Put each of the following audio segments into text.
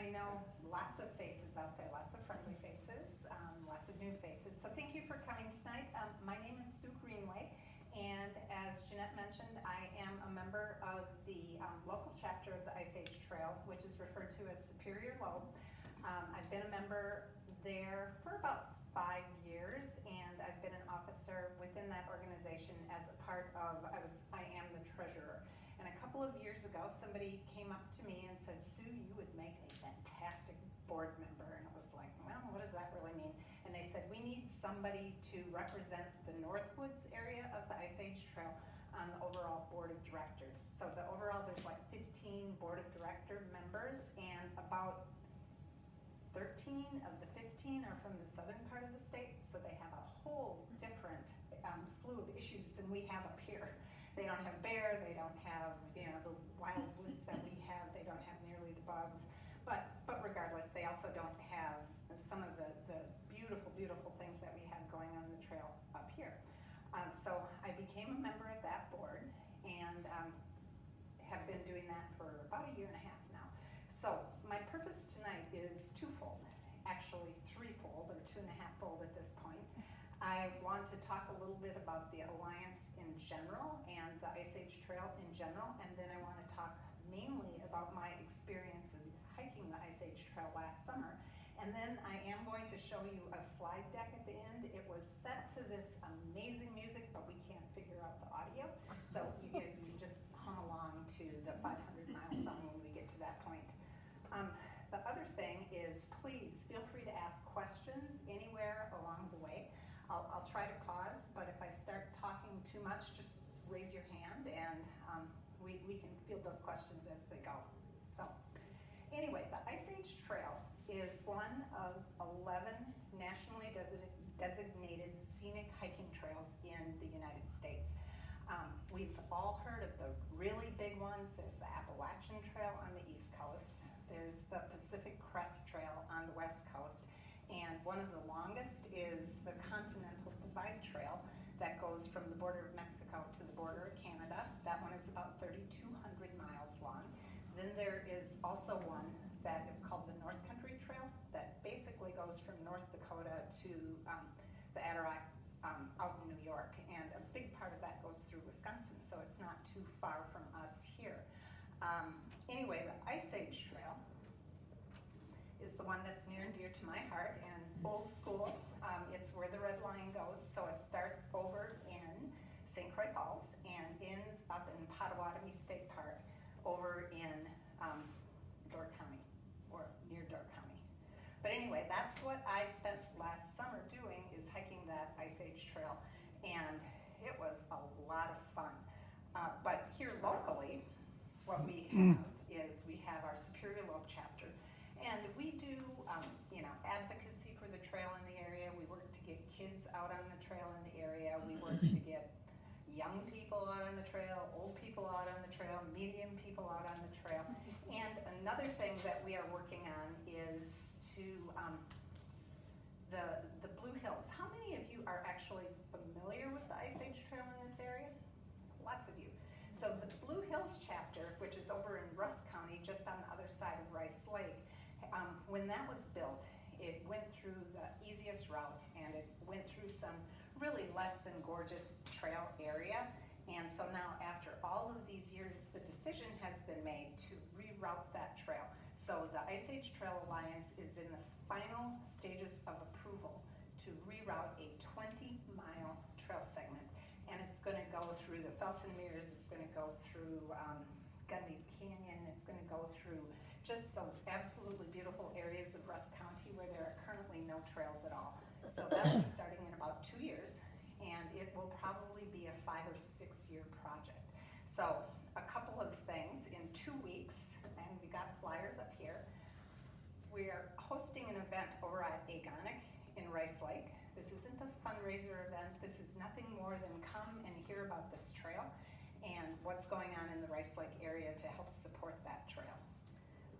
I know lots of faces out there, lots of friendly faces, lots of new faces. So thank you for coming tonight. My name is Sue Greenway, and as Jeanette mentioned, I am a member of the local chapter of the Ice Age Trail, which is referred to as Superior Lobe. I've been a member there for about 5 years, and I've been an officer within that organization as a part of, I am the treasurer. And a couple of years ago, somebody came up to me and said, Sue, you would make a fantastic board member. And it was like, well, what does that really mean? And they said, we need somebody to represent the Northwoods area of the Ice Age Trail on the overall board of directors. So the overall, there's like 15 board of director members, and about 13 of the 15 are from the southern part of the state, so they have a whole different slew of issues than we have up here. They don't have bear, they don't have the wild woods that we have, they don't have nearly the bugs, but regardless, they also don't have some of the beautiful, beautiful things that we have going on the trail up here. So I became a member of that board, and have been doing that for about a year and a half now. So my purpose tonight is twofold, actually threefold, or 2.5-fold at this point. I want to talk a little bit about the Alliance in general and the Ice Age Trail in general, and then I want to talk mainly about my experiences hiking the Ice Age Trail last summer. And then I am going to show you a slide deck at the end. It was set to this amazing music, but we can't figure out the audio. So you guys can just hum along to the 500-mile song when we get to that point. The other thing is, please feel free to ask questions anywhere along the way. I'll try to pause, but if I start talking too much, just raise your hand, and we can field those questions as they go. So anyway, the Ice Age Trail is one of 11 nationally designated scenic hiking trails in the United States. We've all heard of the really big ones. There's the Appalachian Trail on the East Coast. There's the Pacific Crest Trail on the West Coast. And one of the longest is the Continental Divide Trail that goes from the border of Mexico to the border of Canada. That one is about 3,200 miles long. Then there is also one that is called the North Country Trail that basically goes from North Dakota to the Adirondack out in New York, and a big part of that goes through Wisconsin, so it's not too far from us here. Anyway, the Ice Age Trail is the one that's near and dear to my heart and old school. It's where the red line goes, so it starts over in St. Croix Falls and ends up in Potawatomi State Park over in Door County, or near Door County. But anyway, that's what I spent last summer doing, is hiking that Ice Age Trail, and it was a lot of fun. But here locally, what we have is we have our Superior Lobe chapter, and we do advocacy for the trail in the area. We work to get kids out on the trail in the area. We work to get young people out on the trail, old people out on the trail, medium people out on the trail. And another thing that we are working on is to the Blue Hills. How many of you are actually familiar with the Ice Age Trail in this area? Lots of you. So the Blue Hills chapter, which is over in Russ County, just on the other side of Rice Lake, when that was built, it went through the easiest route, and it went through some really less than gorgeous trail area. And so now, after all of these years, the decision has been made to reroute that trail. So the Ice Age Trail Alliance is in the final stages of approval to reroute a 20-mile trail segment. And it's going to go through the Felsen Meres, it's going to go through Gundy's Canyon, it's going to go through just those absolutely beautiful areas of Russ County where there are currently no trails at all. So that'll be starting in about 2 years, and it will probably be a 5 or 6 year project. So a couple of things. In 2 weeks, and we got flyers up here, we are hosting an event over at Agonic in Rice Lake. This isn't a fundraiser event. This is nothing more than come and hear about this trail and what's going on in the Rice Lake area to help support that trail.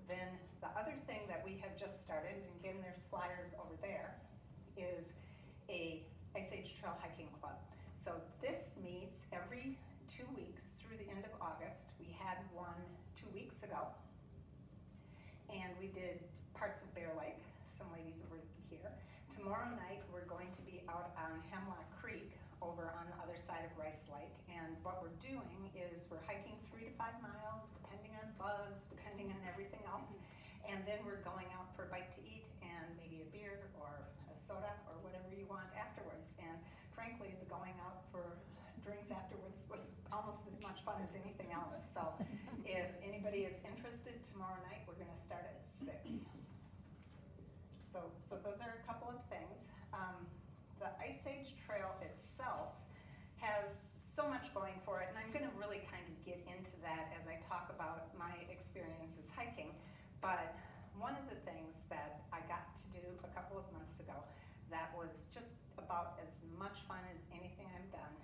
Then the other thing that we have just started, and again there's flyers over there, is a Ice Age Trail Hiking Club. So this meets every 2 weeks through the end of August. We had one 2 weeks ago. And we we did parts of Bear Lake, some ladies over here. Tomorrow night, we're going to be out on Hemlock Creek over on the other side of Rice Lake. And what we're doing is we're hiking 3 to 5 miles, depending on bugs, depending on everything else. And then we're going out for a bite to eat and maybe a beer or a soda or whatever you want afterwards. And frankly, the going out for drinks afterwards was almost as much fun as anything else. So if anybody is interested, tomorrow night we're going to start at 6. So those are a couple of things. The Ice Age Trail itself has so much going for it, and I'm going to really kind of get into that as I talk about my experiences hiking. But one of the things that I got to do a couple of months ago that was just about as much fun as anything I've done.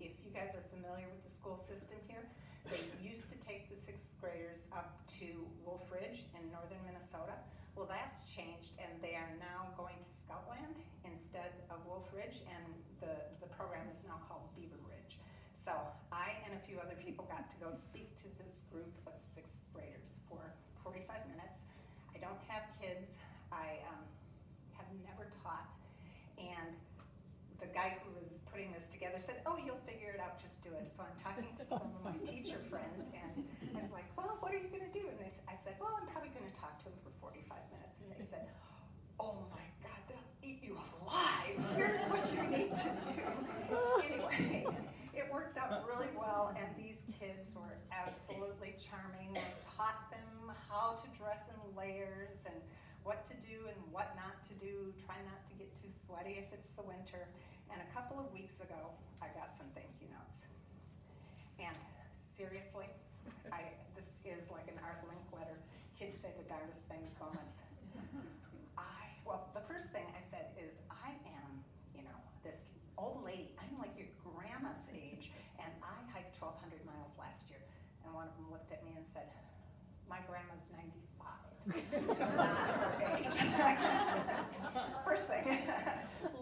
If you guys are familiar with the school system here, they used to take the 6th graders up to Wolf Ridge in northern Minnesota. Well, that's changed, and they are now going to Scoutland instead of Wolf Ridge, and the program is now called Beaver Ridge. So I and a few other people got to go speak to this group of 6th graders for 45 minutes. I don't have kids. I have never taught, and the guy who was putting this together said, "Oh, you'll figure it out, just do it." So I'm talking to some of my teacher friends, and I was like, "Well, what are you going to do?" And I said, "Well, I'm probably going to talk to him for 45 minutes." And they said, "Oh my God, they'll eat you alive. Here's what you need to do." Anyway, it worked out really well, and these kids were absolutely charming. I taught them how to dress in layers and what to do and what not to do. Try not to get too sweaty if it's the winter. And a couple of weeks ago, I got some thank you notes. And seriously, this is like an art link letter. Kids say the darndest things moments. Well, the first thing I said is, I am, this old lady. I'm like your grandma's age, and I hiked 1,200 miles last year. And one of them looked at me and said, "My grandma's 95. Not her age." First thing,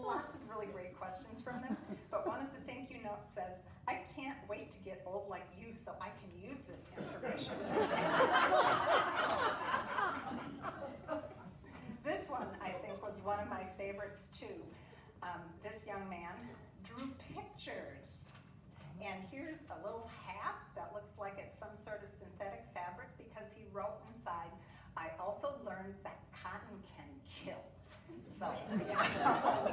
lots of really great questions from them. But one of the thank you notes says, "I can't wait to get old like you so I can use this information." This one, I think, was one of my favorites too. This young man drew pictures. And here's a little hat that looks like it's some sort of synthetic fabric because he wrote inside, "I also learned that cotton can kill." So, we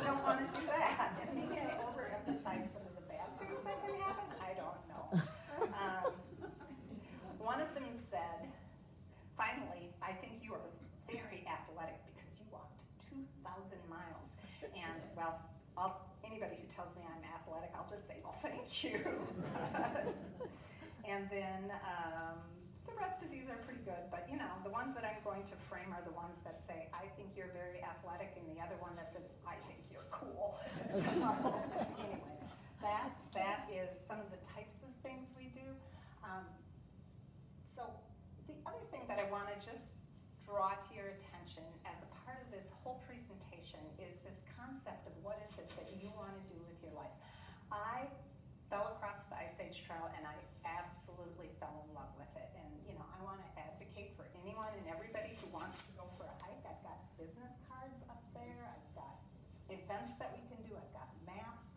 don't want to do that. And maybe I overemphasize some of the bad things that can happen. I don't know. One of them said, "Finally, I think you are very athletic because you walked 2,000 miles. And, well, anybody who tells me I'm athletic, I'll just say, well, thank you." And then the rest of these are pretty good, but the ones that I'm going to frame are the ones that say, "I think you're very athletic," and the other one that says, "I think you're cool." So anyway, that is some of the types of things we do. So the other thing that I want to just draw to your attention as a part of this whole presentation is this concept of what is it that you want to do with your life. I fell across the Ice Age Trail and I absolutely fell in love with it. And I want to advocate for anyone and everybody who wants to go for a hike. I've got business cards up there. I've got events that we can do. I've got maps.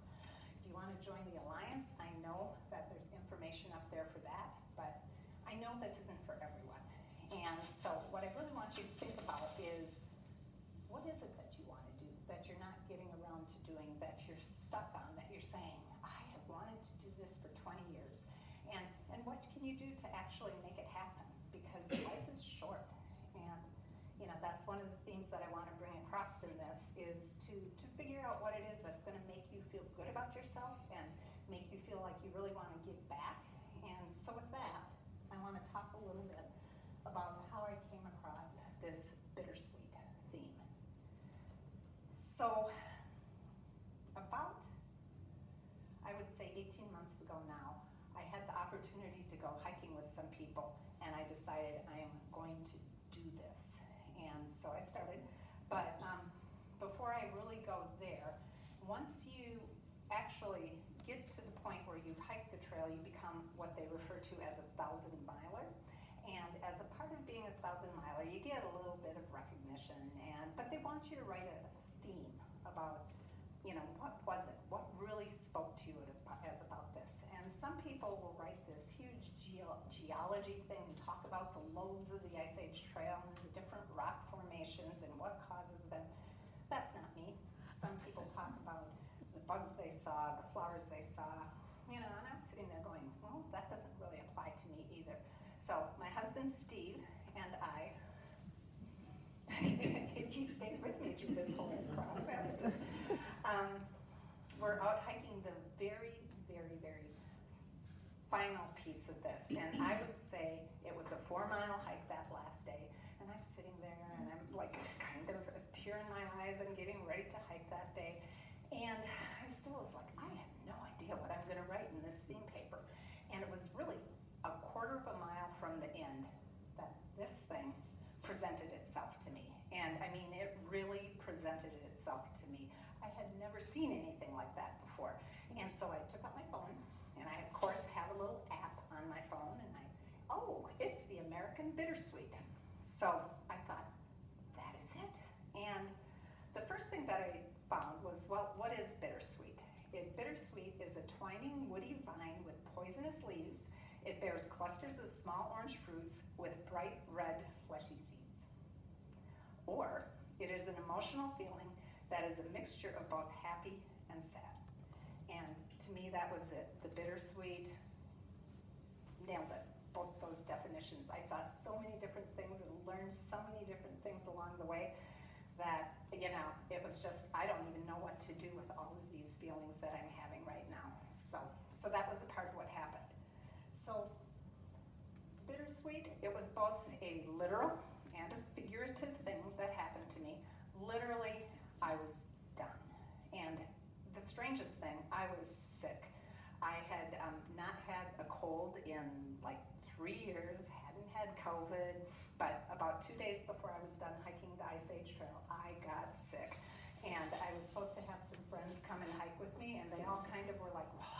If you want to join the Alliance, I know that there's information up there for that, but I know this isn't for everyone. And so what I really want you to think about is, what is it that you want to do, that you're not getting around to doing, that you're stuck on, that you're saying, I have wanted to do this for 20 years. And what can you do to actually make it happen? Because life is short. And that's one of the themes that I want to bring across in this is to figure out what it is that's going to make you feel good about yourself and make you feel like you really want to give back. And so with that, I want to talk a little bit about how I came across this bittersweet theme. So about, I would say 18 months ago now, I had the opportunity to go hiking with some people, and I decided I am going to do this. And so I started, but before I really go there, once you actually get to the point where you've hiked the trail, you become what they refer to as a 1,000-miler. And as a part of being a 1,000-miler, you get a little bit of recognition, but they want you to write a theme about, what was it? What really spoke to you as about this? And some people will write this huge geology thing and talk about the lobes of the Ice Age Trail and the different rock formations and what causes them. That's not me. Some people talk about the bugs they saw, the flowers they saw, and I'm sitting there going, well, that doesn't really apply to me either. So my husband Steve and I, he stayed with me through this whole process. We're out hiking the very, very, very final piece of this, and I would say it was a 4-mile hike that last day, and I'm sitting there and I'm like kind of a tear in my eyes. I'm getting ready to hike that day, and I still was like, I have no idea what I'm going to write in this theme paper. And it was really a 1/4 mile from the end that this thing presented itself to me. And I mean, it really presented itself to me. I had never seen anything like that before. And so I took out my phone, and I, of course, have a little app on my phone, and it's the American Bittersweet. So I thought, that is it. And the first thing that I found was, well, what is bittersweet? Bittersweet is a twining woody vine with poisonous leaves. It bears clusters of small orange fruits with bright red fleshy seeds. Or it is an emotional feeling that is a mixture of both happy and sad. And to me, that was it. The bittersweet nailed it, both those definitions. I saw so many different things and learned so many different things along the way that, it was just, I don't even know what to do with all of these feelings that I'm having right now. So that was a part of what happened. So bittersweet, it was both a literal and a figurative thing that happened to me. Literally, I was done. And the strangest thing, I was sick. I had not had a cold in like 3 years, hadn't had COVID, but about 2 days before I was done hiking the Ice Age Trail, I got sick. And I was supposed to have some friends come and hike with me, and they all kind of were like, well,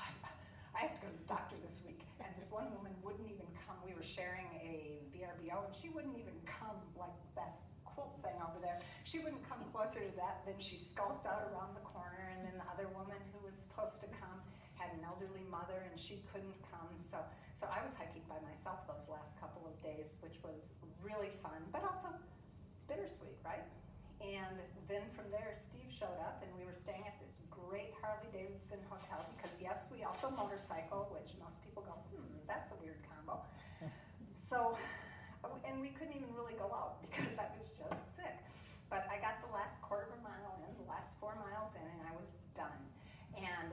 I have to go to the doctor this week. And this one woman wouldn't even come. We were sharing a VRBO, and she wouldn't even come, like that quilt thing over there. She wouldn't come closer to that. Then she skulked out around the corner, and then the other woman who was supposed to come had an elderly mother, and she couldn't come. So I was hiking by myself those last couple of days, which was really fun, but also bittersweet, right? And then from there, Steve showed up, and we were staying at this great Harley-Davidson hotel, because yes, we also motorcycle, which most people go, that's a weird combo. So, and we couldn't even really go out because I was just sick. But I got the last 1/4 mile in, the last 4 miles in, and I was done. And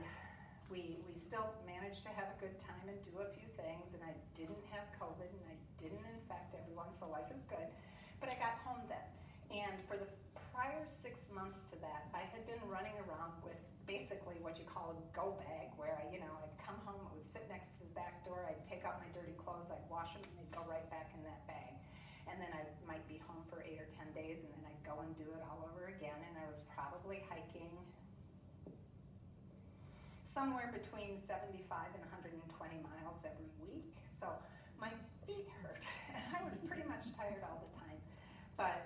we still managed to have a good time and do a few things, and I didn't have COVID, and I didn't infect everyone, so life is good. But I got home then. And for the prior 6 months to that, I had been running around with basically what you call a go bag, where I'd come home, it would sit next to the back door, I'd take out my dirty clothes, I'd wash them, and they'd go right back in that bag. And then I might be home for 8 or 10 days, and then I'd go and do it all over again, and I was probably hiking somewhere between 75 and 120 miles every week. So my feet hurt, and I was pretty much tired all the time. But,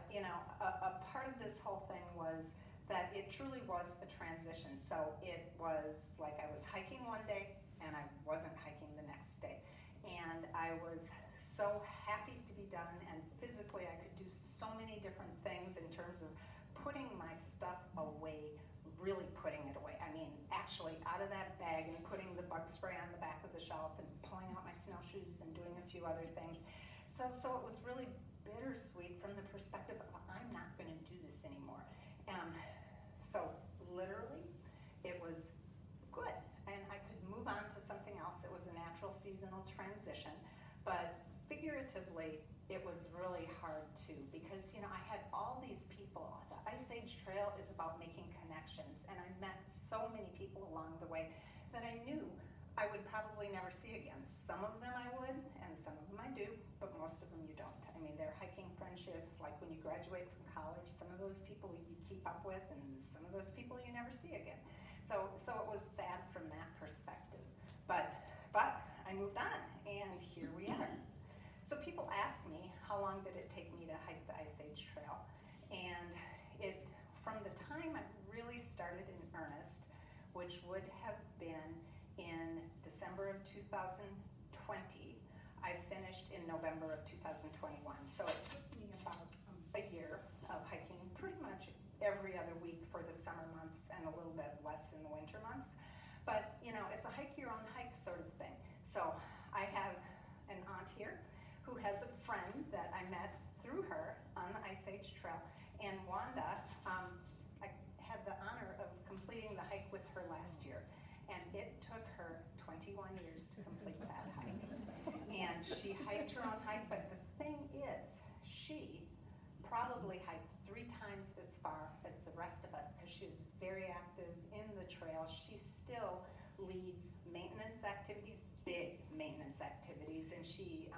a part of this whole thing was that it truly was a transition. So it was like I was hiking one day, and I wasn't hiking the next day. And I was so happy to be done, and physically I could do so many different things in terms of putting my stuff away, really putting it away. I mean, actually out of that bag and putting the bug spray on the back of the shelf and pulling out my snowshoes and doing a few other things. So it was really bittersweet from the perspective of I'm not going to do this anymore. So literally, it was good, and I could move on to something else. It was a natural seasonal transition, but figuratively, it was really hard too, because I had all these people. The Ice Age Trail is about making connections, and I met so many people along the way that I knew I would probably never see again. Some of them I would, and some of them I do, but most of them you don't. I mean, they're hiking friendships, like when you graduate from college, some of those people you keep up with, and some of those people you never see again. So it was sad from that perspective. But I moved on, and here we are. So people ask me, how how long did it take me to hike the Ice Age Trail? And from the time I really started in earnest, which would have been in December of 2020, I finished in November of 2021. So it took me about a year of hiking pretty much every other week for the summer months and a little bit less in the winter months. But it's a hike your own hike sort of thing. So I have an aunt here who has a friend that I met through her on the Ice Age Trail. And Wanda, I had the honor of completing the hike with her last year. And it took her 21 years to complete that hike. And she hiked her own hike, but the thing is, she probably hiked 3 times as far as the rest of us because she is very active in the trail. She still leads maintenance activities, big maintenance activities, and she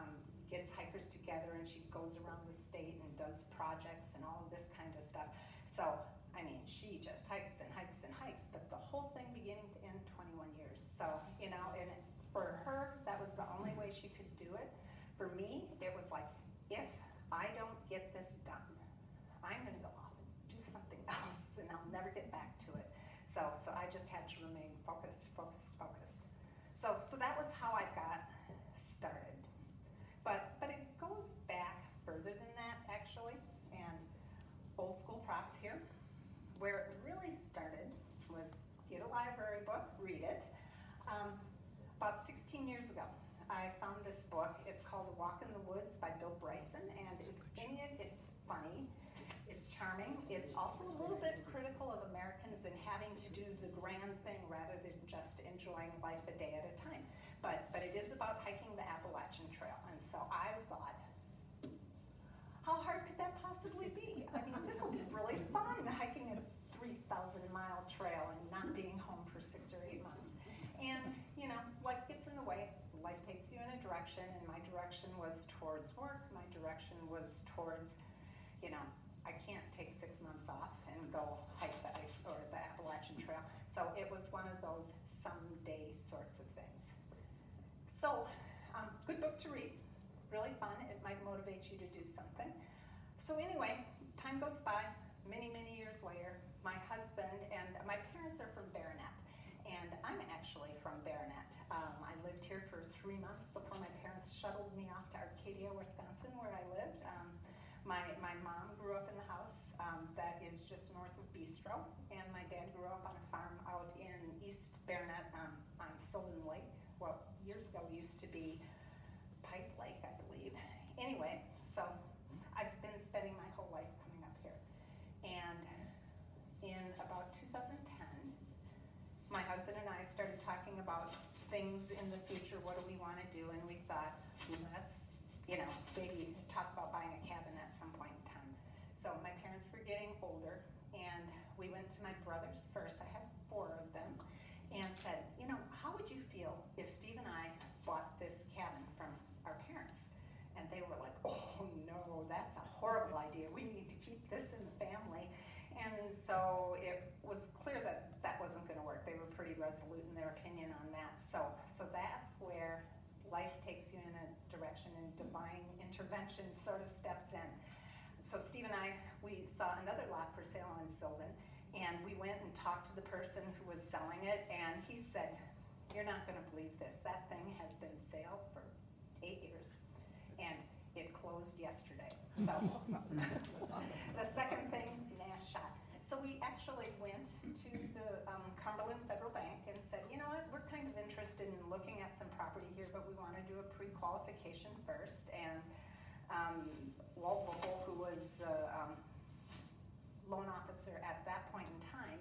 gets hikers together and she goes around the state and does projects and all of this kind of stuff. So, I mean, she just hikes and hikes and hikes, but the whole thing beginning to end, 21 years. So, and for her, that was the only way she could do it. For me, it was like, if I don't get this done, I'm gonna go off and do something else and I'll never get back to it. So I just had to remain focused. So that was how I got started. But it goes back further than that, actually. And old school props here. Where it really started was get a library book, read it. About 16 years ago, I found this book. It's called A Walk in the Woods by Bill Bryson, and in it, it's funny, it's charming. It's also a little bit critical of Americans in having to do the grand thing rather than just enjoying life a day at a time. But it is about hiking the Appalachian Trail, and so I thought, how hard could that possibly be? I mean, this will be really fun, hiking a 3,000-mile trail and not being home for 6 or 8 months. And, life gets in the way. Life takes you in a direction, and my direction was towards work. My direction was towards, I can't take 6 months off and go hike the ice or the Appalachian Trail. So it was one of those someday sorts of things. So, good book to read. Really fun. It might motivate you to do something. So anyway, time goes by. Many, many years later, my husband and my parents are from Baronet, and I'm actually from Baronet. I lived here for 3 months before my parents shuttled me off to Arcadia, Wisconsin, where I lived. My mom grew up in the house that is just north of Bistro, and my dad grew up on a farm out in East Baronet on Sylvan Lake. Well, years ago used to be Pipe Lake, I believe. Anyway, so I've been spending my whole life coming up here. And in about 2010, my husband and I started talking about things in the future. What do we want to do? And we thought, let's, maybe talk about buying a cabin at some point in time. So my parents were getting older, and we went to my brothers first. I have 4 of them, and said, how would you feel if Steve and I bought this cabin from our parents? And they were like, oh no, that's a horrible idea. We need to keep this in the family. And so it was clear that that wasn't going to work. They were pretty resolute in their opinion on that. So that's where life takes you in a direction, and divine intervention sort of steps in. So Steve and I, we saw another lot for sale on Sylvan, and we went and talked to the person who was selling it, and he said, you're not going to believe this. That thing has been sale for 8 years, and it closed yesterday. So the second thing, shot. So we actually went to the Cumberland Federal Bank and said, you know what, we're kind of interested in looking at some property here, but we want to do a pre-qualification first. And Walt Vogel, who was the loan officer at that point in time,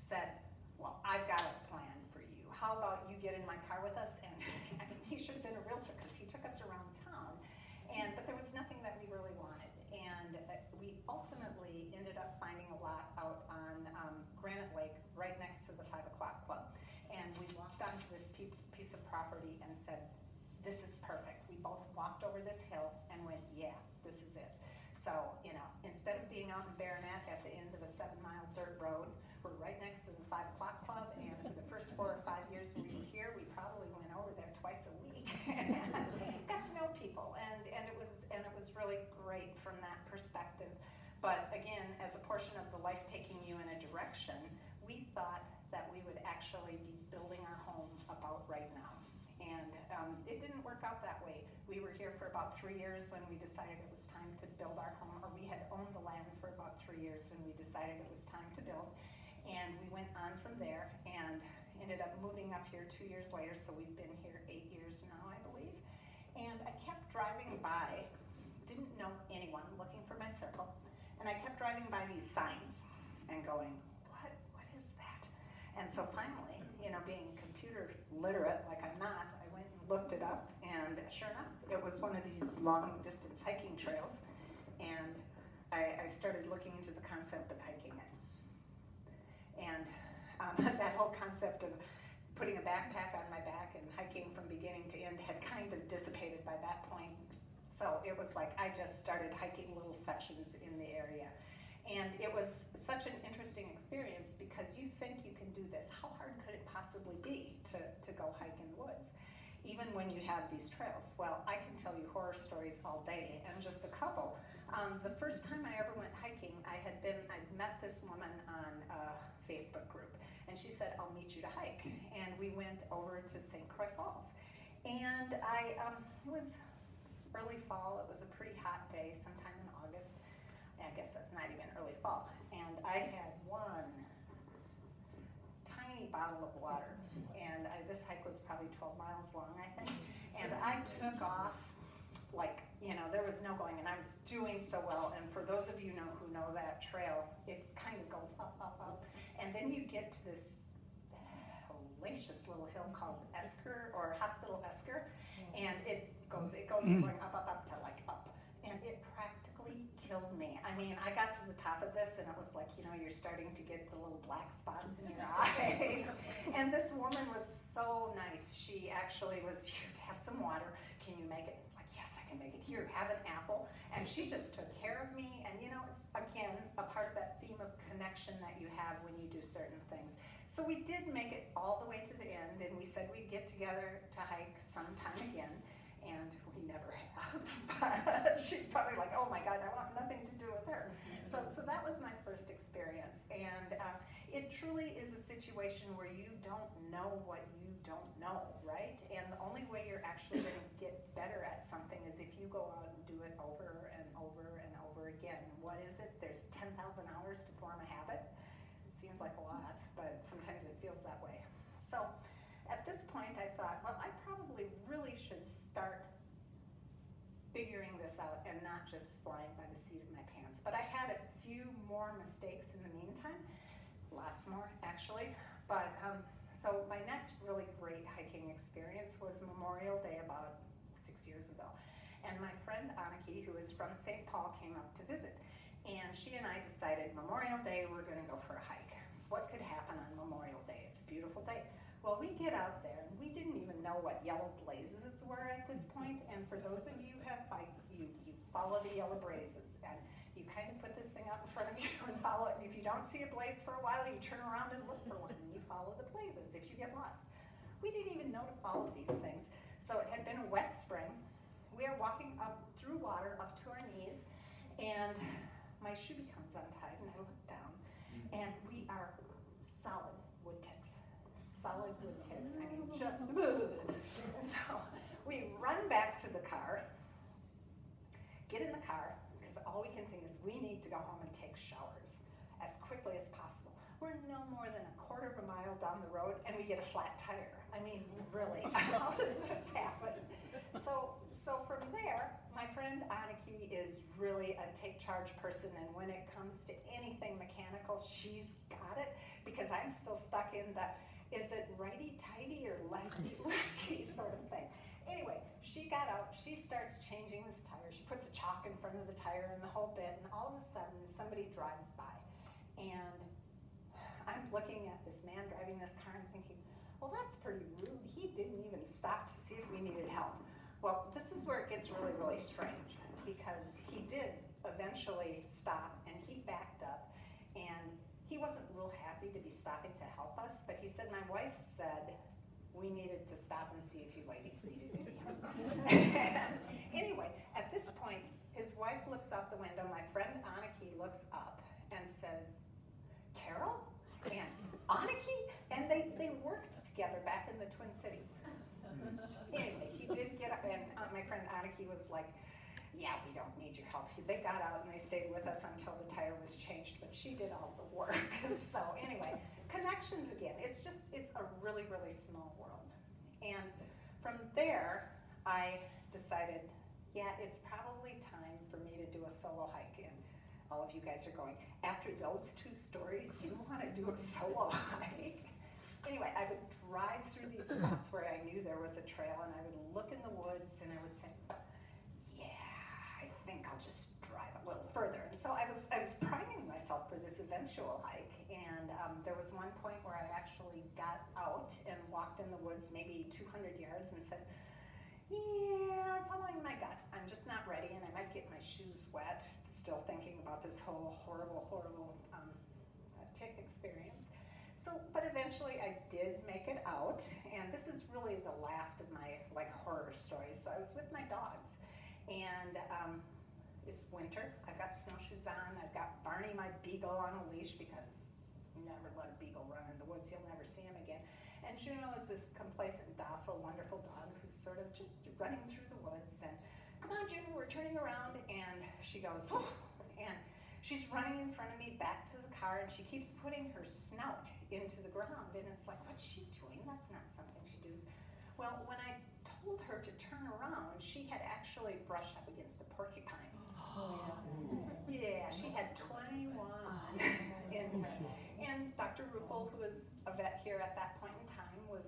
said, well, I've got a plan for you. How about you get in my car with us? And I mean, he should have been a realtor because he took us around town. But there was nothing that we really wanted. And we ultimately ended up finding a lot out on Granite Lake, right next to the 5 o'clock club. And we walked onto this piece of property and said, this is perfect. We both walked over this hill and went, yeah, this is it. So, instead of being out in Baronet at the end of a 7-mile dirt road, we're right next to the 5 o'clock club, and for the first 4 or 5 years we were here, we probably went over there twice a week and got to know people, and it was really actually be building our home about right now. And it didn't work out that way. We were here for about 3 years when we decided it was time to build our home, or we had owned the land for about 3 years when we decided it was time to build. And we went on from there and ended up moving up here 2 years later, so we've been here 8 years now, I believe. And I kept driving by, didn't know anyone, looking for my circle, and I kept driving by these signs and going, what is that? And so finally, being computer literate like I'm not, I went and looked it up, and sure enough, it was one of these long distance hiking trails, and I started looking into the concept of hiking it. And that whole concept of putting a backpack on my back and hiking from beginning to end had kind of dissipated by that point. So it was like I just started hiking little sections in the area. And it was such an interesting experience because you think you can do this. How hard could it possibly be to go hike in the woods, even when you have these trails? Well, I can tell you horror stories all day, and just a couple. The first time I ever went hiking, I'd met this woman on a Facebook group, and she said, I'll meet you to hike. And we went over to St. Croix Falls. And it was early fall, it was a pretty hot day, sometime in August. I guess that's not even early fall. And I had one tiny bottle of water. And this hike was probably 12 miles long, I think. And I took off like, there was no going, and I was doing so well. And for those of you who know that trail, it kind of goes up, up, up. And then you get to this hellacious little hill called Esker, or Hospital Esker. And it goes from going up, up, up to like up. And it practically killed me. I mean, I got to the top of this and it was like, you're starting to get the little black spots in your eyes. And this woman was so nice. She actually was, here, have some water. Can you make it? It's like, yes, I can make it. Here, have an apple. And she just took care of me. And it's, again, a part of that theme of connection that you have when you do certain things. So we did make it all the way to the end, and we said we'd get together to hike sometime again, and we never have. But she's probably like, oh my God, I want nothing to do with her. So that was my first experience, and it truly is a situation where you don't know what you don't know, right? And the only way you're actually going to get better at something is if you go out and do it over and over and over again. What is it? There's 10,000 hours to form a habit. Seems like a lot, but sometimes it feels that way. So at this point I thought, well, I probably really should start figuring this out and not just flying by the seat of my pants. But I had a few more mistakes in the meantime, lots more actually. But so my next really great hiking experience was Memorial Day about 6 years ago. And my friend Aniki, who is from St. Paul, came up to visit. And she and I decided Memorial Day, we're going to go for a hike. What could happen on Memorial Day? It's a beautiful day. Well, we get out there, and we didn't even know what yellow blazes were at this point. And for those of you who have biked, you follow the yellow blazes. And you kind of put this thing out in front of you and follow it. And if you don't see a blaze for a while, you turn around and look for one, and you follow the blazes if you get lost. We didn't even know to follow these things. So it had been a wet spring. We are walking up through water up to our knees, and my shoe becomes untied, and I look down, and we are solid wood ticks. Solid wood ticks. I mean, just so we run back to the car, get in the car, because all we can think is we need to go home and take showers as quickly as possible. We're no more than a quarter of a mile down the road, and we get a flat tire. I mean, really, how does this happen? So from there, my friend Aniki is really a take charge person, and when it comes to anything mechanical, she's got it, because I'm still stuck in the, is it righty-tighty or lefty-loosey sort of thing. Anyway, she got out, she starts changing this tire, she puts a chalk in front of the tire and the whole bit, and all of a sudden somebody drives by. And I'm looking at this man driving this car and thinking, well, that's pretty rude. He didn't even stop to see if we needed help. Well, this is where it gets really, really strange, because he did eventually stop, and he backed up, and he wasn't real happy to be stopping to help us, but he said, my wife said we needed to stop and see if you ladies needed any help. Anyway, at this point, his wife looks out the window, my friend Aniki looks up and says, Carol? And Aniki? And they worked together back in the Twin Cities. Anyway, he did get up, and my friend Aniki was like, yeah, we don't need your help. They got out and they stayed with us until the tire was changed, but she did all the work. So anyway, connections again. It's a really, really small world. And from there, I decided, yeah, it's probably time for me to do a solo hike. And all of you guys are going, after those two stories, you want to do a solo hike? Anyway, I would drive through these spots where I knew there was a trail, and I would look in the woods and I would say, I think I'll just drive a little further. And so I was priming myself for this eventual hike, and there was one point where I actually got out and walked in the woods maybe 200 yards and said, yeah, I'm following my gut. I'm just not ready, and I might get my shoes wet, still thinking about this whole horrible tick experience. So, but eventually I did make it out, and this is really the last of my horror stories. So I was with my dogs, and it's winter. I've got snowshoes on. I've got Barney, my beagle, on a leash because you never let a beagle run in the woods. You'll never see him again. And Juno is this complacent, docile, wonderful dog who's sort of just running through the woods. And come on, Juno, we're turning around. And she goes, whoo, and she's running in front of me back to the car, and she keeps putting her snout into the ground. And it's like, what's she doing? That's not something she does. Well, when I told her to turn around, she had actually brushed up against a porcupine. Yeah, she had 21 in her. And Dr. Ruppel, who was a vet here at that point in time, was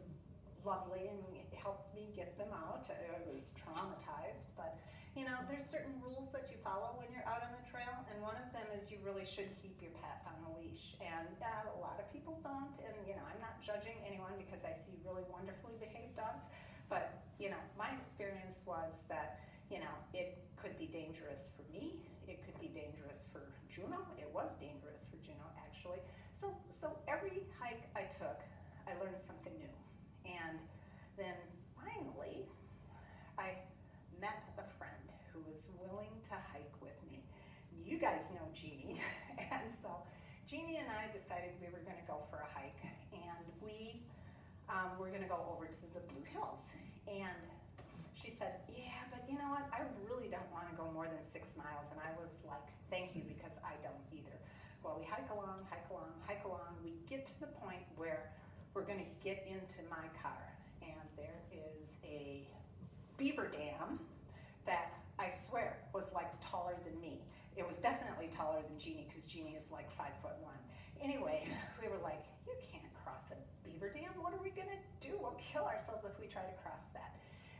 lovely and helped me get them out. I was traumatized, but you know, there's certain rules that you follow when you're out on the trail, and one of them is you really should keep your pet on a leash. And a lot of people don't, and you know, I'm not judging anyone because I see really wonderfully behaved dogs, but you know, my experience was that, you know, it could be dangerous for me, it could be dangerous for Juno. It was dangerous for Juno, actually. So every hike I took, I learned something new. And then finally, I met a friend who was willing to hike with me. You guys know Jeannie, and so Jeannie and I decided we were going to go for a hike, and we were going to go over to the Blue Hills. And she said, yeah, but you know what, I really don't want to go more than 6 miles. And I was like, thank you, because I don't either. Well, we hike along, we get to the point where we're going to get into my car, and there is a beaver dam that I swear was like taller than me. It was definitely taller than Jeannie, because Jeannie is like 5'1". Anyway, we were like, you can't cross a beaver dam. What are we gonna do? We'll kill ourselves if we try to cross that.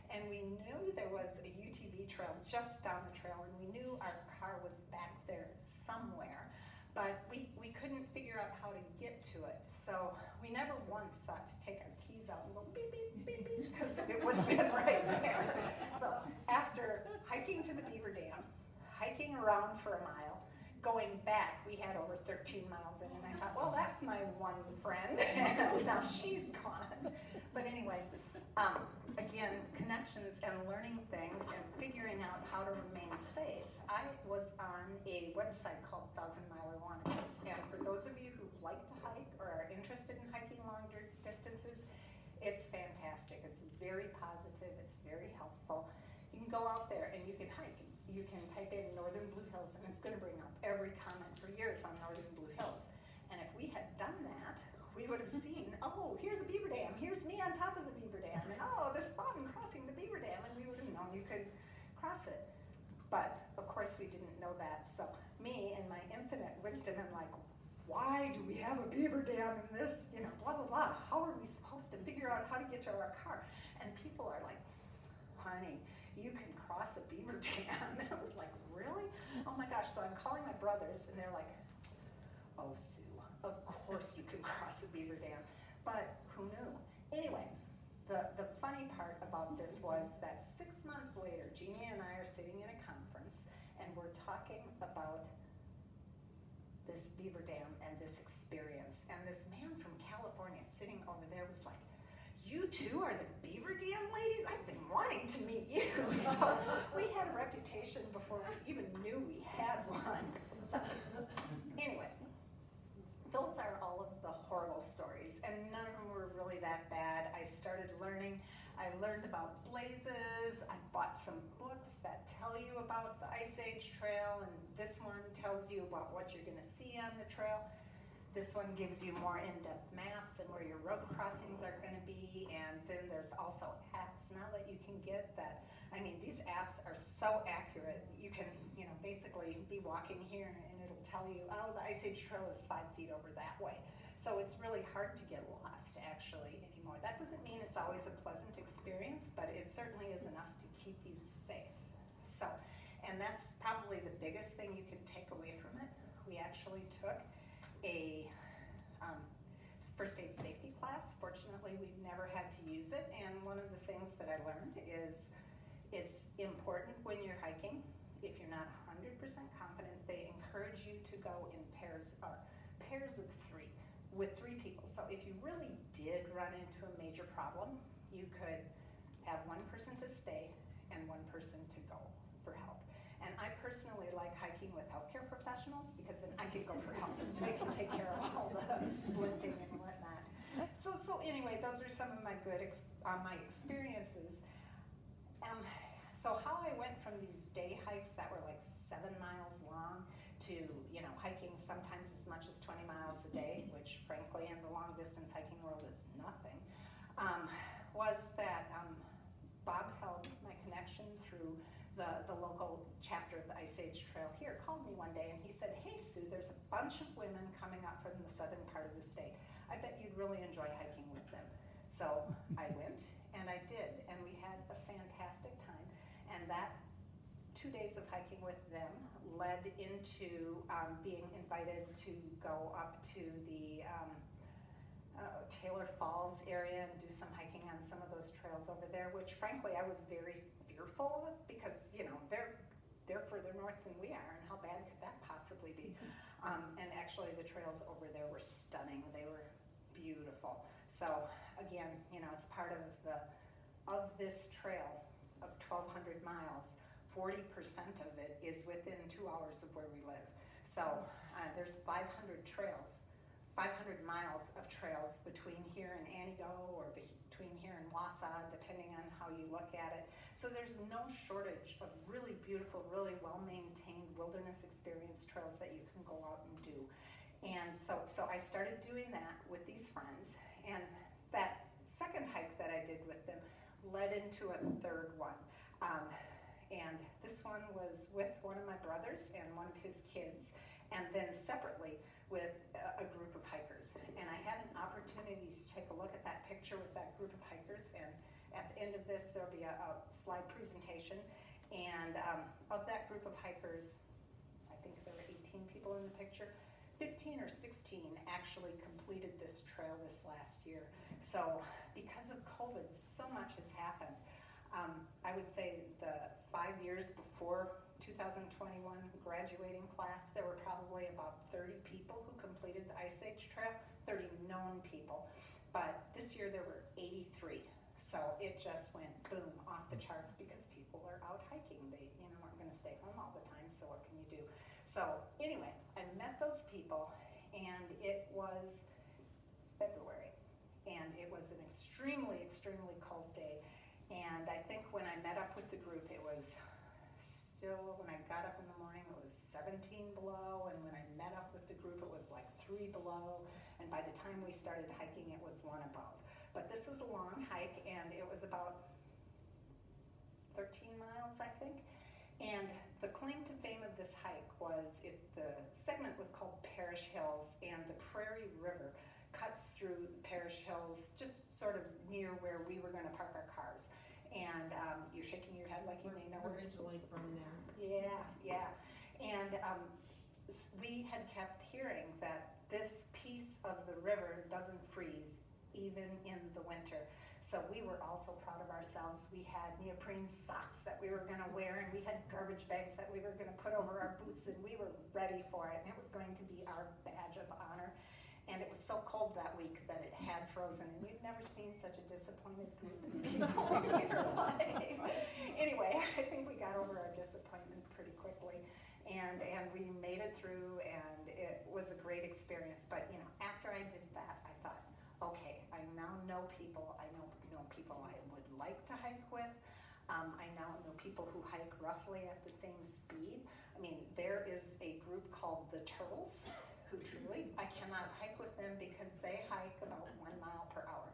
And we knew there was a UTV trail just down the trail, and we knew our car was back there somewhere, but we couldn't figure out how to get to it. So we never once thought to take our keys out and go beep, beep, beep, beep, because it would have been right there. So after hiking to the beaver dam, hiking around for a mile, going back, we had over 13 miles in, and I thought, well, that's my one friend. Now she's gone. But anyway, again, connections and learning things and figuring out how to remain safe. I was on a website called 1,000 Miler Wannabes, and for those of you who like to hike or are interested in hiking longer distances, it's fantastic. It's very positive, it's very helpful. You can go out there and you can hike. You can type in Northern Blue Hills, and it's going to bring up every comment for years on Northern Blue Hills. And if we had done that, we would have seen, oh, here's a beaver dam, here's me on top of the beaver dam, and oh, this button crossing the beaver dam, and we would have known you could cross it. But of course we didn't know that, so me and my infinite wisdom and like, why do we have a beaver dam in this, you know, blah, blah, blah. How are we supposed to figure out how to get to our car? And people are like, honey, you can cross a beaver dam. And I was like, really? Oh my gosh. So I'm calling my brothers, and they're like, oh, Sue, of course you can cross a beaver dam. But who knew? Anyway, the funny part about this was that 6 months later, Jeannie and I are sitting in a conference, and we're talking about this beaver dam and this experience. And this man from California sitting over there was like, you two are the beaver dam ladies? I've been wanting to meet you. So we had a reputation before we even knew we had one. So anyway, those are all of the horrible stories, and none of them learned about blazes. I bought some books that tell you about the Ice Age Trail, and this one tells you about what you're going to see on the trail. This one gives you more in-depth maps and where your road crossings are going to be, and then there's also apps now that you can get that. I mean, these apps are so accurate. You can, basically be walking here and it'll tell you, oh, the Ice Age Trail is 5 feet over that way. So it's really hard to get lost actually anymore. That doesn't mean it's always a pleasant experience, but it certainly is enough to keep you safe. So, and that's probably the biggest thing you can take away from it. We actually took a first aid safety class. Fortunately, we've never had to use it, and one of the things that I learned is it's important when you're hiking. If you're not 100% confident, they encourage you to go in pairs of 3 with 3 people. So if you really did run into a major problem, you could have one person to stay and one person to go for help. And I personally like hiking with healthcare professionals because then I can go for help. They can take care of all the splinting and whatnot. So anyway, those are some of my my experiences. So how I went from these day hikes that were like 7 miles long to hiking sometimes as much as 20 miles a day, which frankly in the long distance hiking world is nothing, was that Bob held my connection through the local chapter of the Ice Age Trail here, called me one day and he said, hey Sue, there's a bunch of women coming up from the southern part of the state. I bet you'd really enjoy hiking with them. So I went and I did, and we had a fantastic time. And that 2 days of hiking with them led into being invited to go up to the Taylor Falls area and do some hiking on some of those trails over there, which frankly I was very fearful of because they're further north than we are, and how bad could that possibly be? And actually the trails over there were stunning. They were beautiful. So again, it's part of this trail of 1,200 miles, 40% of it is within 2 hours of where we live. So there's 500 miles of trails between here and Anigo or between here and Wausau, depending on how you look at it. So there's no shortage of really beautiful, really well-maintained wilderness experience trails that you can go out and do. And so I started doing that with these friends, and that second hike that I did with them led into a third one. And this one was with one of my brothers and one of his kids, and then separately with a group of hikers. And I had an opportunity to take a look at that picture with that group of hikers, and at the end of this there'll be a slide presentation. And of that group of hikers, I think there were 18 people in the picture. 15 or 16 actually completed this trail this last year. So because of COVID, so much has happened. I would say the 5 years before 2021 graduating class, there were probably about 30 people who completed the Ice Age Trail, 30 known people. But this year there were 83. So it just went boom off the charts because people are out hiking. They aren't going to stay home all the time, so what can you do? So anyway, I met those people, and it was February, and it was an extremely, extremely cold day. And I think when I met up with the group, it was still, when I got up in the morning, it was 17 below, and when I met up with the group, it was like 3 below, and by the time we started hiking, it was 1 above. But this was a long hike, and it was about 13 miles, I think. And the claim to fame of this hike was, the segment was called Parish Hills, and the Prairie River cuts through the Parish Hills, just sort of near where we were going to park our cars. And you're shaking your head like you may know. Originally from there. Yeah. And we had kept hearing that this piece of the river doesn't freeze even in the winter. So we were also proud of ourselves. We had neoprene socks that we were going to wear, and we had garbage bags that we were going to put over our boots, and we were ready for it. And it was going to be our badge of honor. And it was so cold that week that it had frozen, and we've never seen such a disappointed group of people in our life. Anyway, I think we got over our disappointment pretty quickly, and we made it through, and it was a great experience. But after I did that, I thought, okay, I'm now know people. I know people I would like to hike with. I now know people who hike roughly at the same speed. I mean, there is a group called the Turtles, who truly, I cannot hike with them because they hike about 1 mile per hour.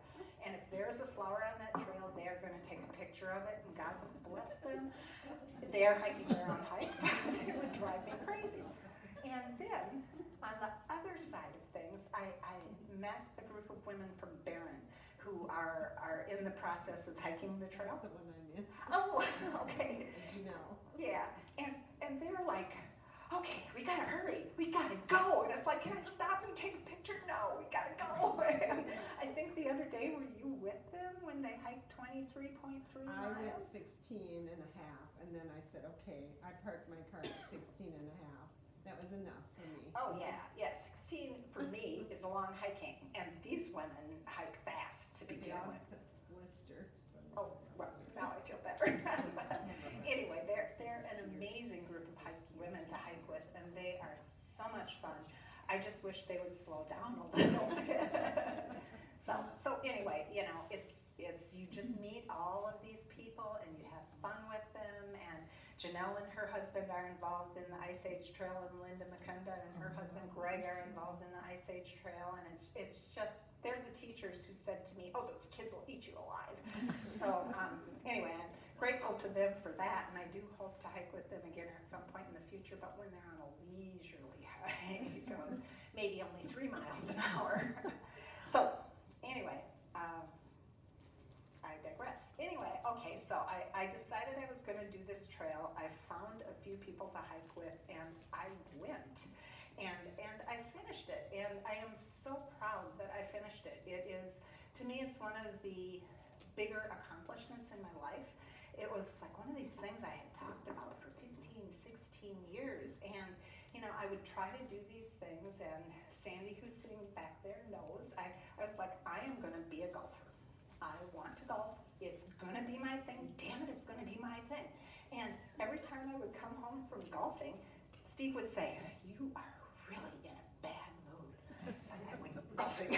And if there's a flower on that trail, they're going to take a picture of it, and God bless them. They're hiking their own hike. It would drive me crazy. And then, on the other side of things, I met a group of women from Barron who are in the process of hiking the trail. That's the one I'm in. Oh, okay. Janelle. Yeah, and they're like, okay, we gotta hurry, we gotta go. And it's like, can I stop and take a picture? No, we gotta go. And I think the other day, were you with them when they hiked 23.3 miles? I went 16 and a half, and then I said, okay, I parked my car at 16 and a half. That was enough for me. Oh, yeah, 16 for me is a long hiking, and these women hike fast to begin with. Blister. So Oh, well, now I feel better. Anyway, they're an amazing group of women to hike with, and they are so much fun. I just wish they would slow down a little bit. So anyway, you know, it's you just meet all of these people and you have fun with them. And Janelle and her husband are involved in the Ice Age Trail, and Linda McCunda and her husband Greg are involved in the Ice Age Trail, and it's just, they're the teachers who said to me, oh, those kids will eat you alive. So anyway, I'm grateful to them for that, and I do hope to hike with them again at some point in the future, but when they're on a leisurely hike of maybe only 3 miles an hour. So anyway, I digress. Anyway, okay, so I decided I was going to do this trail. I found a few people to hike with, and I went. And I finished it, and I am so proud that I finished it. It is, to me, it's one of the bigger accomplishments in my life. It was like one of these things I had talked about for 15, 16 years, and you know, I would try to do these things, and Sandy, who's sitting back there, knows. I was like, I am going to be a golfer. I want to golf. It's going to be my thing. Damn it, it's going to be my thing. And every time I would come home from golfing, Steve would say, you are really in a bad mood. So I went golfing.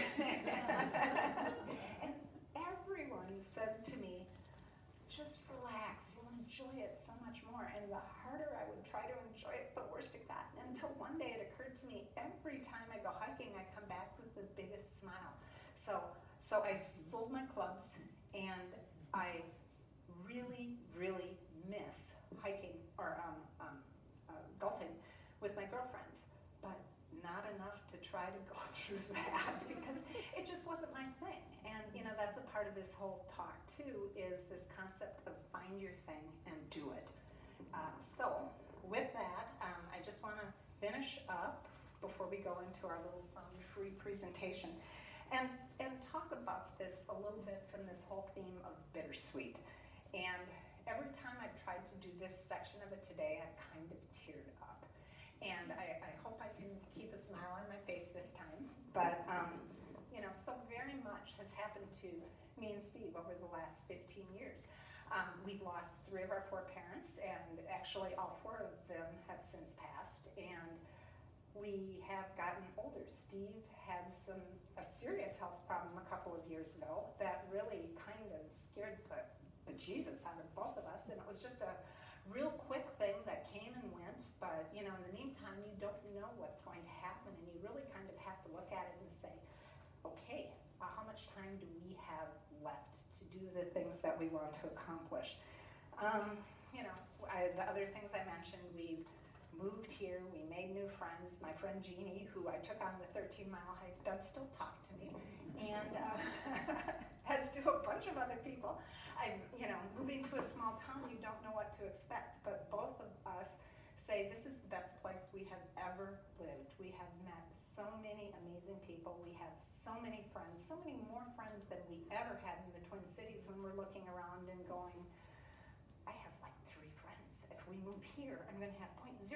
And everyone said to me, just relax, you'll enjoy it so much more. And the harder I would try to enjoy it, the worse it got. Until one day it occurred to me, every time I go hiking, I come back with the biggest smile. So I sold my clubs, and I really, really miss hiking or golfing with my girlfriends, but not enough to try to go through that because it just wasn't my thing. And you know, that's a part of this whole talk too, is this concept of find your thing and do it. So with that, I just want to finish up before we go into our little sound-free presentation and talk about this a little bit from this whole theme of bittersweet. And every time I've tried to do this section of it today, I've kind of teared up. And I hope I can keep a smile on my face this time. But, you know, so very much has happened to me and Steve over the last 15 years. We've lost 3 of our 4 parents, and actually all 4 of them have since passed. And we have gotten older. Steve had a serious health problem a couple of years ago that really kind of scared the Jesus out of both of us, and it was just a real quick thing that came and went, but you know, in the meantime, you don't know what's going to happen, and you really kind of have to look at it and say, okay, how much time do we have left to do the things that we want to accomplish? You know, the other things I mentioned, we've moved here, we made new friends. My friend Jeannie, who I took on the 13-mile hike, does still talk to me, and as do a bunch of other people. You know, moving to a small town, you don't know what to expect, but both of us say this is the best place we have ever lived. We have met so many amazing people. We have so many friends, so many more friends than we ever had in the Twin Cities when we're looking around and going, I have like 3 friends. If we move here, I'm going to have 0.00003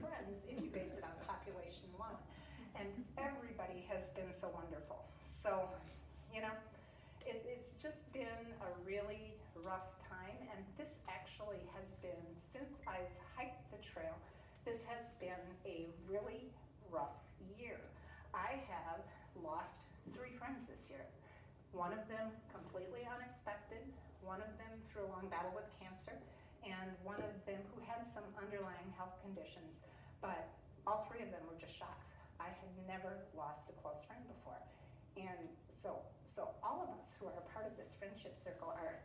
friends if you base it on population alone. And everybody has been so wonderful. So, you know, it's just been a really rough time, and this actually has been, since I've hiked the trail, this has been a really rough year. I have lost 3 friends friends this year. One of them completely unexpected, one of them through a long battle with cancer, and one of them who had some underlying health conditions. But all three of them were just shocks. I had never lost a close friend before. And so all of us who are a part of this friendship circle are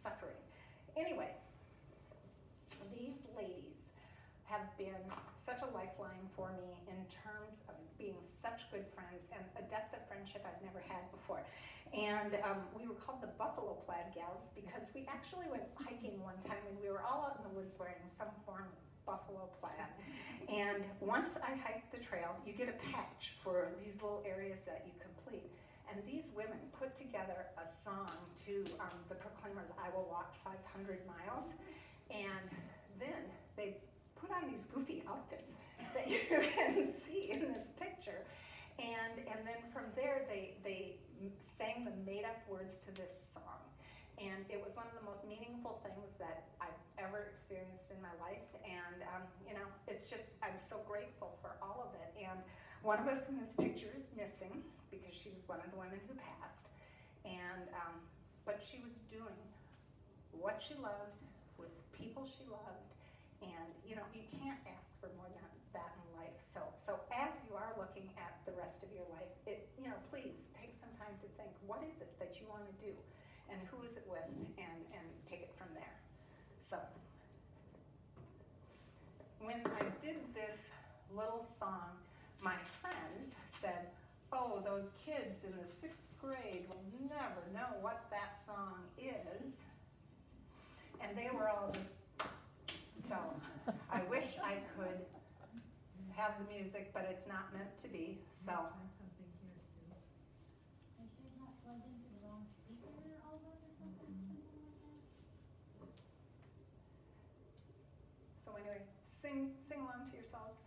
suffering. Anyway, these ladies have been such a lifeline for me in terms of being such good friends and a depth of friendship I've never had before. And we were called the Buffalo Plaid Gals because we actually went hiking one time and we were all out in the woods wearing some form of buffalo plaid. And once I hiked the trail, you get a patch for these little areas that you complete. And these women put together a song to the Proclaimers, I Will Walk 500 Miles. And then they put on these goofy outfits that you can see in this picture. And then from there, they sang the made-up words to this song. And it was one of the most meaningful things that I've ever experienced in my life. And, it's just, I'm so grateful for all of it. And one of us in this picture is missing because she was one of the women who passed. And, but she was doing what she loved with people she loved. And, you can't ask for more than that in life. So as you are looking at the rest of your life, please take some time to think, what is it that you want to do? And who is it with? And take it from there. So when I did this little song, my friends said, oh, those kids in the 6th grade will never know what that song is. And they were all just, so I wish I could have the music, but it's not meant to be, so. Try something here, Sue. Make sure it's not plugged into the wrong speaker, Alvin, or something simple like that. So anyway, sing along to yourselves.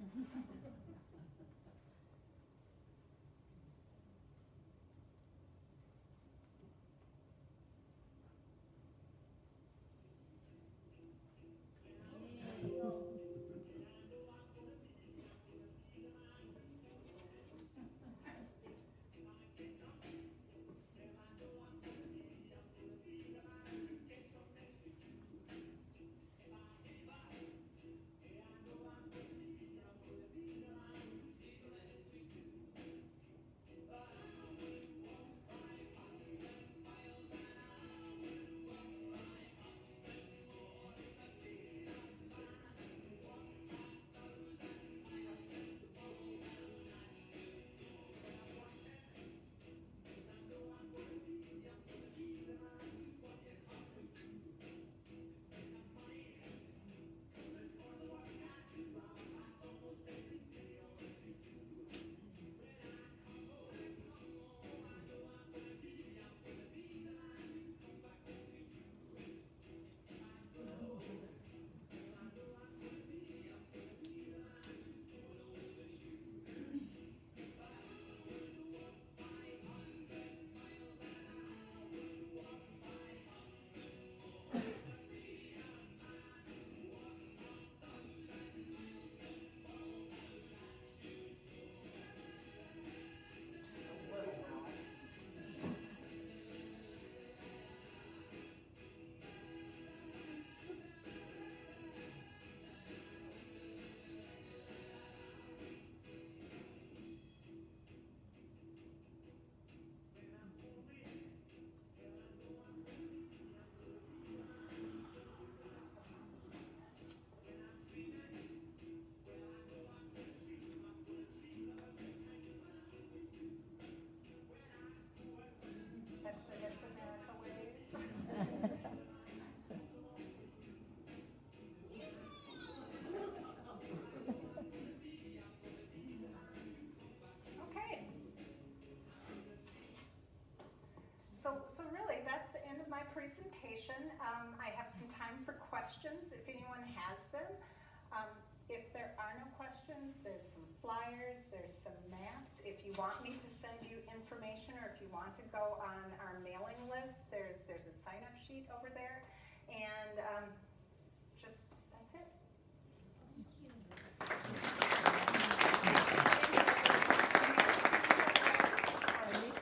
presentation. I have some time for questions if anyone has them. If there are no questions, there's some flyers, there's some maps. If you want me to send you information or if you want to go on our mailing list, there's a sign-up sheet over there. And that's it.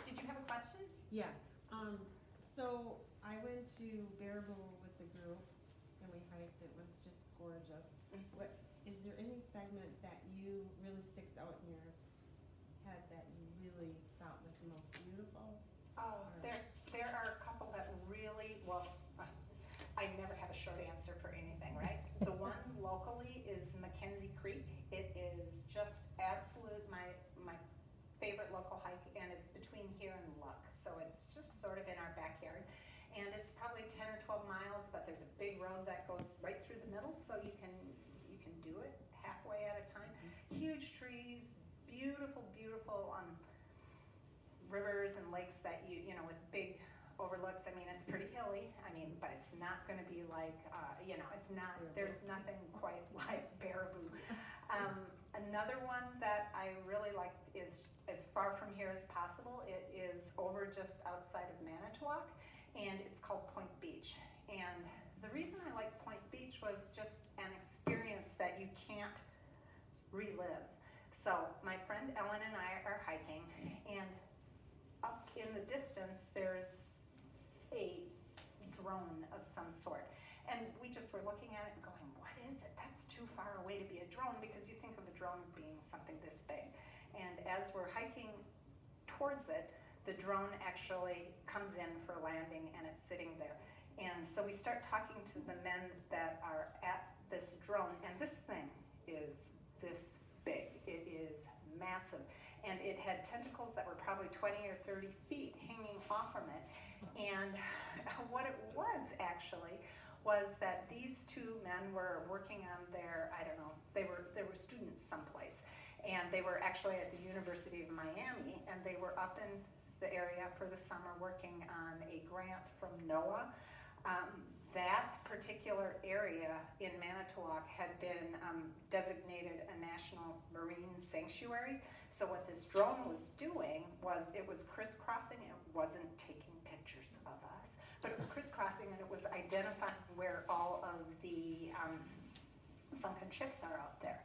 Did you have a liked. It was just gorgeous. What, is there any segment that you really sticks out in your head that you really thought was the most beautiful? Oh, there are a couple that really, well, I never have a short answer for anything, right? The one locally is Mackenzie Creek. It is just absolute my favorite local hike, and it's between here and Luck, so it's just sort of in our backyard. And it's probably 10 or 12 miles, but there's a big road that goes right through the middle, so you can do it halfway at a time. Huge trees, beautiful, beautiful rivers and lakes that you know, with big overlooks. I mean, it's pretty hilly. I mean, but it's not going to be like, you know, it's not. There's nothing quite like Baraboo. Another one that I really like is as far from here as possible. It is over just outside of Manitowoc, and it's called Point Beach. And the reason I like Point Beach was just an experience that you can't relive. So my friend Ellen and I are hiking, and up in the distance there's a drone of some sort. And we just were looking at it and going, what is it? That's too far away to be a drone, because you think of a drone being something this big. And as we're hiking towards it, the drone actually comes in for landing, and it's sitting there. And so we start talking to the men that are at this drone, and this thing is this big. It is massive. And it had tentacles that were probably 20 or 30 feet hanging off from it. And what it was actually was that these two men were working on their, I don't know, they were students someplace. And they were actually at the University of Miami, and they were up in the area for the summer working on a grant from NOAA. That particular area in Manitowoc had been designated a national marine sanctuary. So what this drone was doing was it was crisscrossing. It wasn't taking pictures of us, but it was crisscrossing, and it was identifying where all of the sunken ships are out there,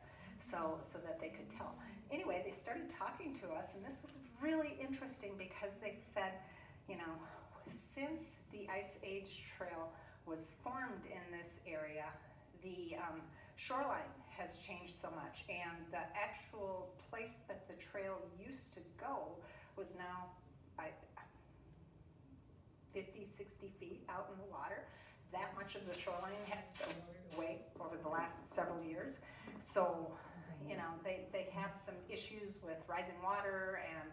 so that they could tell. Anyway, they started talking to us, and this was really interesting because they said, you know, since the Ice Age Trail was formed in this area, the shoreline has changed so much, and the actual place that the trail used to go was now 50, 60 feet out in the water. That much of the shoreline has eroded away over the last several years. So, you know, they have some issues with rising water, and,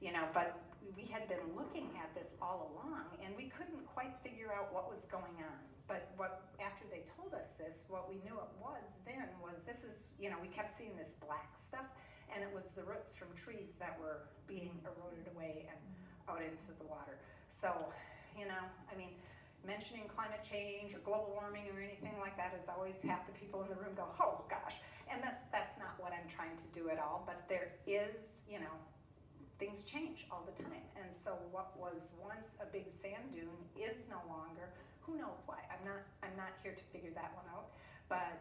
you know, but we had been looking at this all along, and we couldn't quite figure out what was going on. But after they told us this, what we knew it was then was this is, you know, we kept seeing this black stuff, and it was the roots from trees that were being eroded away and out into the water. So, you know, I mean, mentioning climate change or global warming or anything like that is always half the people in the room go, oh gosh. And that's not what I'm trying to do at all, but there is, you know, things change all the time. And so what was once a big sand dune is no longer. Who knows why? I'm not here to figure that one out. But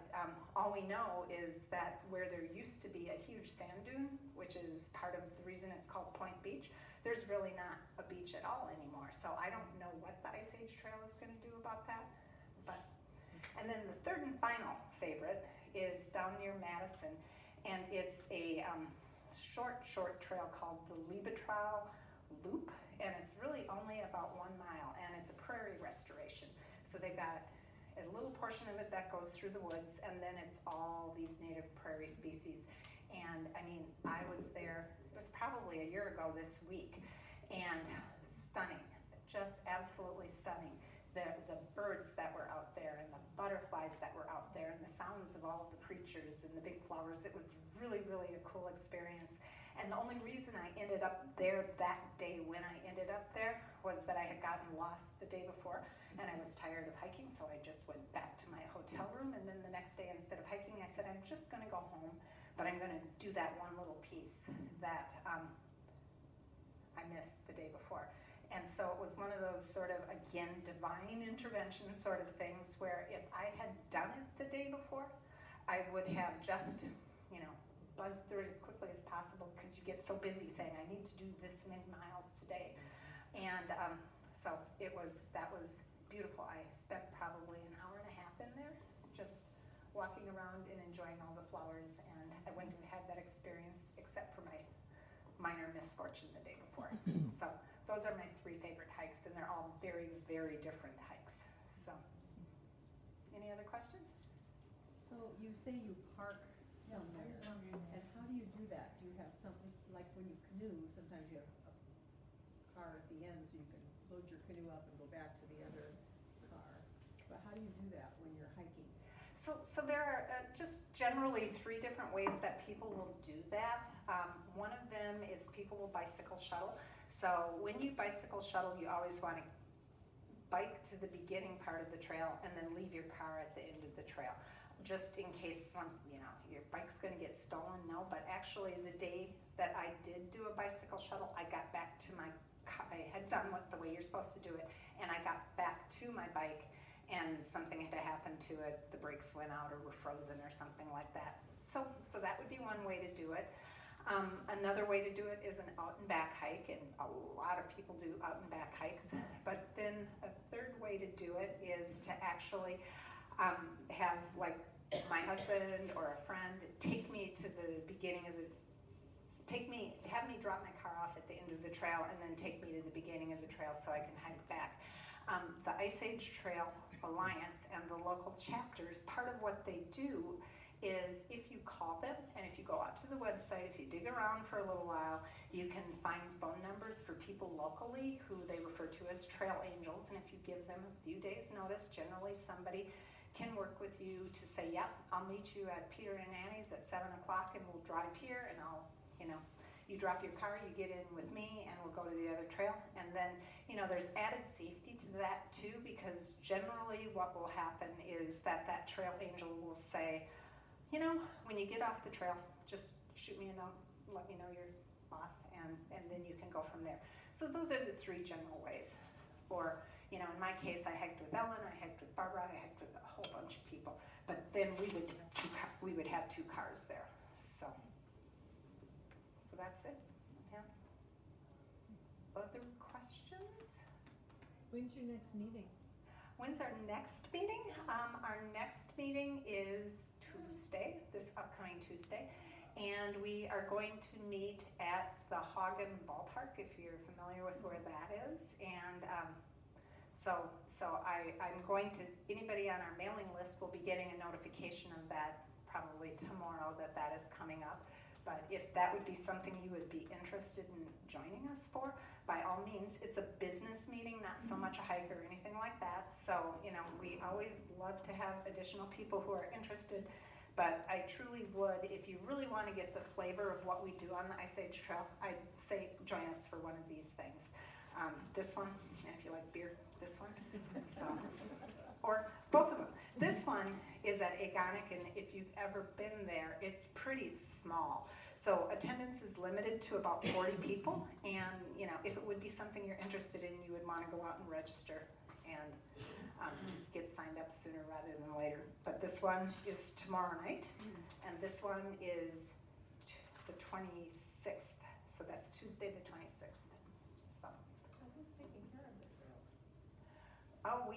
all we know is that where there used to be a huge sand dune, which is part of the reason it's called Point Beach, there's really not a beach at all anymore. So I don't know what the Ice Age Trail is going to do about that. But, and then the third and final favorite is down near Madison, and it's a short trail called the Liebetrau Loop, and it's really only about 1 mile, and it's a prairie restoration. So they've got a little portion of it that goes through the woods, and then it's all these native prairie species. And I mean, I was there, it was probably a year ago this week, and stunning, just absolutely stunning. The birds that were out there, and the butterflies that were out there, and the sounds of all of the creatures and the big flowers. It was really, really a cool experience. And the only reason I ended up there that day when I ended up there was that I had gotten lost the day before, and I was tired of hiking, so I just went back to my hotel room. And then the next day, instead of hiking, I said, I'm just going to go home, but I'm going to do that one little piece that I missed the day before. And so it was one of those sort of, again, divine intervention sort of things where if I had done it the day before, I would have just, you know, buzzed through it as quickly as possible, because you get so busy saying, I need to do this many miles today. And so that was beautiful. I spent probably an hour and a half in there, walking around and enjoying all the flowers, and I wouldn't have had that experience except for my minor misfortune the day before. So those are my 3 favorite hikes, and they're all very, very different hikes. So, any other questions? So you say you park Yeah, I somewhere, was wondering that. and how do you do that? Do you have something, like when you canoe, sometimes you have a car at the end so you can load your canoe up and go back to the other car. But how do you do that when you're hiking? So there are just generally 3 different ways that people will do that. One of them is people will bicycle shuttle. So when you bicycle shuttle, you always want to bike to the beginning part of the trail and then leave your car at the end of the trail, just in case your bike's going to get stolen. No, but actually the day that I did do a bicycle shuttle, I got back to my car. I had done the way you're supposed to do it, and I got back to my bike, and something had happened to it. The brakes went out or were frozen or something like that. So that would be one way to do it. Another way to do it is an out and back hike, and a lot of people do out and back hikes. But then a third way to do it is to actually have like my husband or a friend take me to the beginning of have me drop my car off at the end of the trail and then take me to the beginning of the trail so I can hike back. The Ice Age Trail Alliance and the local chapters, part of what they do is if you call them and if you go out to the website, if you dig around for a little while, you can find phone numbers for people locally who they refer to as trail angels, and if you give them a few days notice, generally somebody can work with you to say, yep, I'll meet you at Peter and Annie's at 7 o'clock and we'll drive here, and you drop your car, you get in with me, and we'll go to the other trail. And then, there's added safety to that too, because generally what will happen is that trail angel will say, when you get off the trail, just shoot me a note, let me know you're off, and then you can go from there. So those are the 3 general ways. Or, in my case, I hiked with Ellen, I hiked with Barbara, I hiked with a whole bunch of people. But then we would have 2 cars there. So that's it. Yeah. Other questions? When's your next meeting? When's our next meeting? Our next meeting is Tuesday, this upcoming Tuesday, and we are going to meet at the Hagen Ballpark, if you're familiar with where that is. And so I'm going to, anybody on our mailing list will be getting a notification of that probably tomorrow that is coming up. But if that would be something you would be interested in joining us for, by all means, it's a business meeting, not so much a hike or anything like that. So, we always love to have additional people who are interested. But I truly would, if you really want to get the flavor of what we do on the Ice Age Trail, I'd say join us for one of these things. This one, and if you like beer, this one. So, or both of them. This one is at Agonic, and if you've ever been there, it's pretty small. So attendance is limited to about 40 people, and if it would be something you're interested in, you would want to go out and register and get signed up sooner rather than later. But this one is tomorrow night, and this one is the 26th. So that's Tuesday the 26th. So So who's taking care of the trails? oh, we